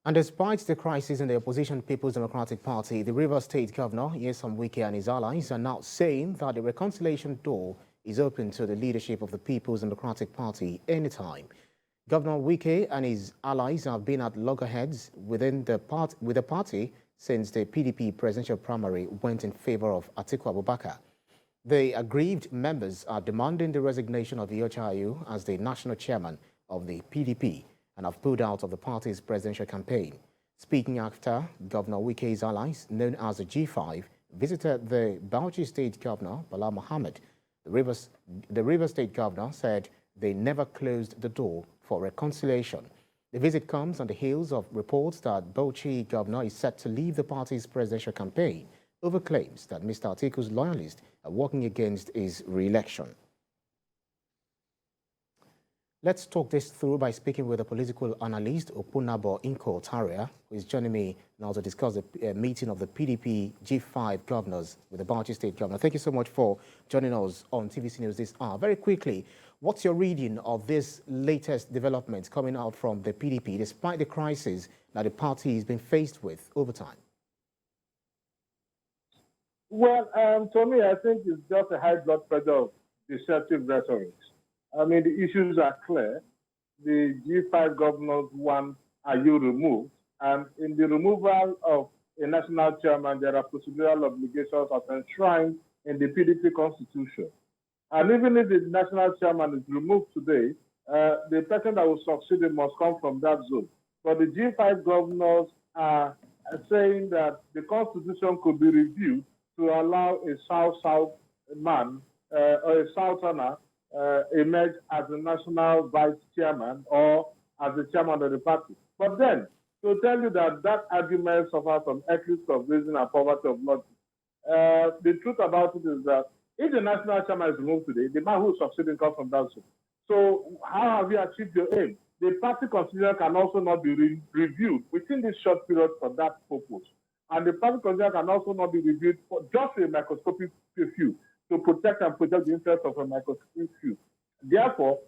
And despite the crisis in the opposition People's Democratic Party, the Rivers State Governor, Nyesom Wike, and his allies are now saying that the reconciliation door is open to the leadership of the People's Democratic Party anytime. Governor Wike and his allies have been at loggerheads with the party since the PDP presidential primary went in favor of Atiku Abubakar. The aggrieved members are demanding the resignation of Iyorchia Ayu as the national chairman of the PDP and have pulled out of the party's presidential campaign. Speaking after Governor Wike's allies, known as the G5, visited the Bauchi State Governor, Bala Mohammed, the Rivers State Governor said they never closed the door for reconciliation. The visit comes on the heels of reports that Bauchi Governor is set to leave the party's presidential campaign over claims that Mr. Atiku's loyalists are working against his re-election. Let's talk this through by speaking with a political analyst, Opunabo Inko Taria, who is joining me now to discuss the meeting of the PDP G5 governors with the Bauchi State Governor. Thank you so much for joining us on TVC News this hour. Very quickly, what's your reading of this latest development coming out from the PDP, despite the crisis that the party has been faced with over time? Well, to me, I think it's just a high blood pressure of deceptive rhetoric. I mean, the issues are clear. The G5 governors want Ayu removed, and in the removal of a national chairman, there are procedural obligations as enshrined in the PDP constitution. And even if the national chairman is removed today, the person that will succeed him must come from that zone. But the G5 governors are saying that the constitution could be reviewed to allow a South-South man or a Southerner emerge as the national vice chairman or as the chairman of the party. But then, to tell you that argument suffers from eclipse of reason and poverty of logic. The truth about it is that if the national chairman is removed today, the man who is succeeding comes from that zone. So how have you achieved your aim? The party constitution can also not be reviewed within this short period for that purpose. And the party constitution can also not be reviewed for just a microscopic few, to protect the interests of a microscopic few. Therefore,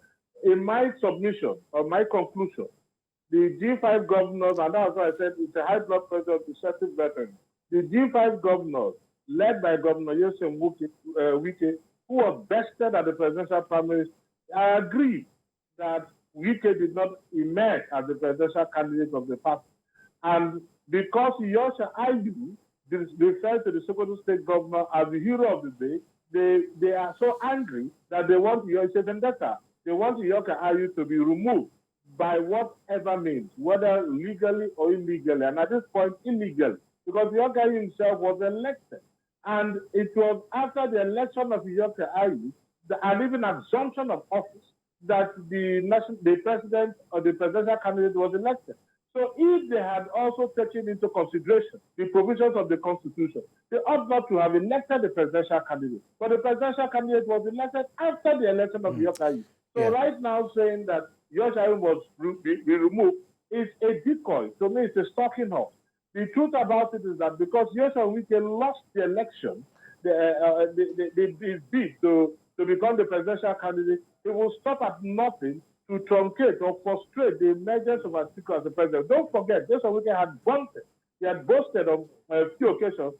in my submission or my conclusion, the G5 governors, and that's why I said it's a high blood pressure of deceptive veterans, the G5 governors, led by Governor Nyesom Wike, who was bested at the presidential primaries, I agree that Wike did not emerge as the presidential candidate of the party. And because Iyorchia Ayu referred to the Sokoto State Governor as the hero of the day, they are so angry that they want Iyorchia vendetta. They want Iyorchia Ayu to be removed by whatever means, whether legally or illegally. And at this point, illegally, because Iyorchia Ayu himself was elected. And it was after the election of Iyorchia Ayu, and even assumption of office, that the president or the presidential candidate was elected. So if they had also taken into consideration the provisions of the Constitution, they ought not to have elected the presidential candidate. But the presidential candidate was elected after the election of Iyorchia Ayu. So right now saying that Iyorchia Ayu was be removed is a decoy. To me, it's a stalking horse. The truth about it is that because Nyesom Wike lost the election, the bid to become the presidential candidate, it will stop at nothing to truncate or frustrate the emergence of Atiku as the president. Don't forget, Nyesom Wike had boasted. He had boasted on a few occasions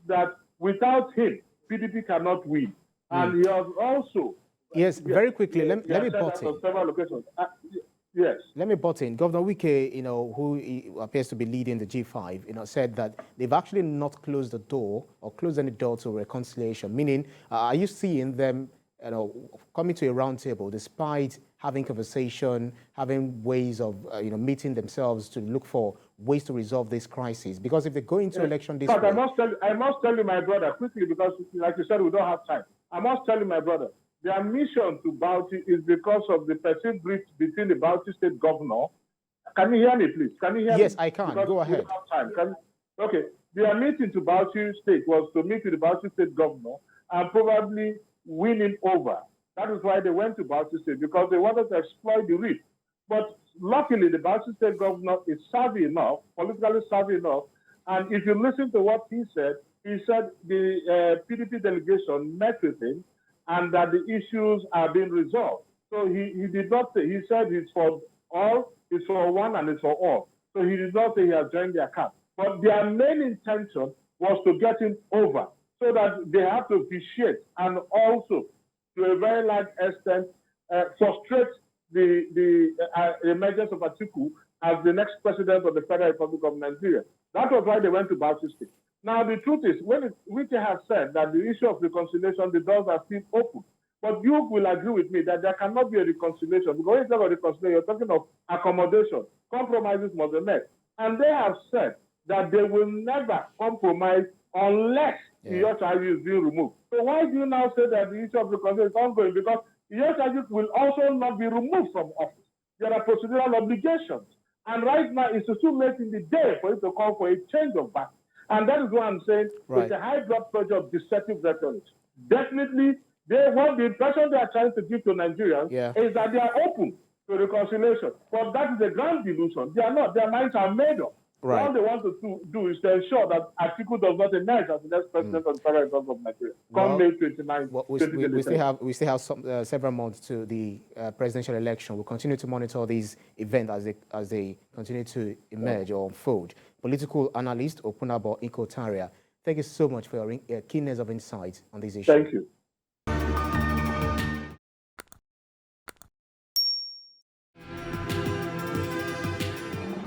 that without him, PDP cannot win. And he has also... Yes, very quickly, let me butt in. Several occasions. Yes. Let me butt in. Governor Wike, who appears to be leading the G5, said that they've actually not closed the door or closed any door to reconciliation. Meaning, are you seeing them, coming to a round table despite having conversation, having ways of, meeting themselves to look for ways to resolve this crisis? Because if they go into election this but way... I must tell you, my brother, quickly, because like you said, we don't have time. I must tell you, my brother, their mission to Bauchi is because of the perceived breach between the Bauchi State Governor. Can you hear me, please? Can you hear me? Yes, I can. Because go ahead. Okay. Their meeting to Bauchi State was to meet with the Bauchi State Governor and probably win him over. That is why they went to Bauchi State, because they wanted to exploit the risk. But luckily, the Bauchi State Governor is savvy enough, politically savvy enough, and if you listen to what he said the PDP delegation met with him and that the issues are being resolved. So he did not say, he said it's for all, it's for one, and it's for all. So he did not say he has joined their camp. But their main intention was to get him over so that they have to vitiate and also, to a very large extent, frustrate the emergence of Atiku as the next president of the Federal Republic of Nigeria. That was why they went to Bauchi State. Now, the truth is, when Wike has said that the issue of reconciliation, the doors are still open. But you will agree with me that there cannot be a reconciliation. Because when you talk about reconciliation, you're talking of accommodation. Compromises must be made. And they have said that they will never compromise unless the Iyochaju is being removed. So why do you now say that the issue of reconciliation is ongoing? Because Iyochaju will also not be removed from office. There are procedural obligations. And right now, it's too late in the day for it to call for a change of back. And that is what I'm saying. Right. It's a high blood pressure of deceptive rhetoric. Definitely, the impression they are trying to give to Nigerians is that they are open to reconciliation. But that is a grand delusion. They are not. Their minds are made up. Right. All they want to do is to ensure that Atiku does not emerge as the next president of the Federal Republic of Nigeria. Come May 29, we still have some, several months to the presidential election. We'll continue to monitor these events as they continue to emerge or unfold. Political analyst Opunabo Ikotaria, thank you so much for your keenness of insight on this issue. Thank you.